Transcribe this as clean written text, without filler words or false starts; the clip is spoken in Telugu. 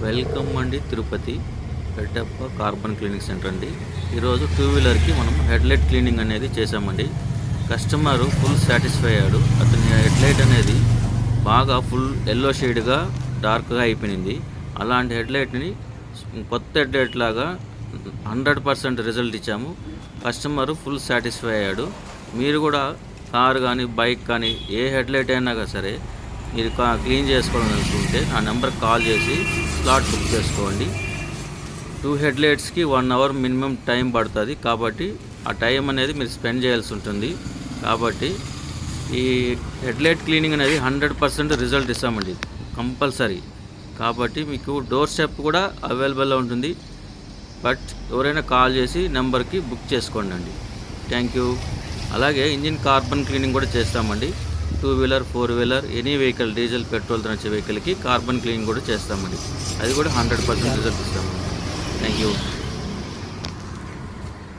వెల్కమ్ అండి తిరుపతి పెద్దప్ప కార్బన్ క్లీనింగ్ సెంటర్ అండి. ఈరోజు టూ వీలర్కి మనం హెడ్లైట్ క్లీనింగ్ అనేది చేసామండి. కస్టమర్ ఫుల్ సాటిస్ఫై అయ్యాడు. అతని హెడ్లైట్ అనేది బాగా ఫుల్ ఎల్లో షేడ్గా డార్క్గా అయిపోయింది. అలాంటి హెడ్లైట్ని కొత్త హెడ్లైట్ లాగా 100% రిజల్ట్ ఇచ్చాము. కస్టమర్ ఫుల్ సాటిస్ఫై అయ్యాడు. మీరు కూడా కారు కానీ బైక్ కానీ ఏ హెడ్లైట్ అయినా సరే మీరు క్లీన్ చేసుకోవాలనుకుంటే నా నెంబర్కి కాల్ చేసి స్లాట్ బుక్ చేసుకోండి. 2 హెడ్లైట్స్కి 1 అవర్ మినిమం టైం పడుతుంది. కాబట్టి ఆ టైం అనేది మీరు స్పెండ్ చేయాల్సి ఉంటుంది. కాబట్టి ఈ హెడ్లైట్ క్లీనింగ్ అనేది 100% రిజల్ట్ ఇస్తామండి, కంపల్సరీ. కాబట్టి మీకు డోర్ స్టెప్ కూడా అవైలబుల్లో ఉంటుంది. బట్ ఎవరైనా కాల్ చేసి నెంబర్కి బుక్ చేసుకోండి అండి. Thank you. అలాగే ఇంజిన్ కార్బన్ క్లీనింగ్ కూడా చేస్తామండి. 2 wheeler 4 wheeler any vehicle, diesel పెట్రోల్తో నడిచే వెహికల్కి కార్బన్ క్లీనింగ్ కూడా చేస్తామండి. అది కూడా 100% రిజల్ట్ ఇస్తామండి. Thank you.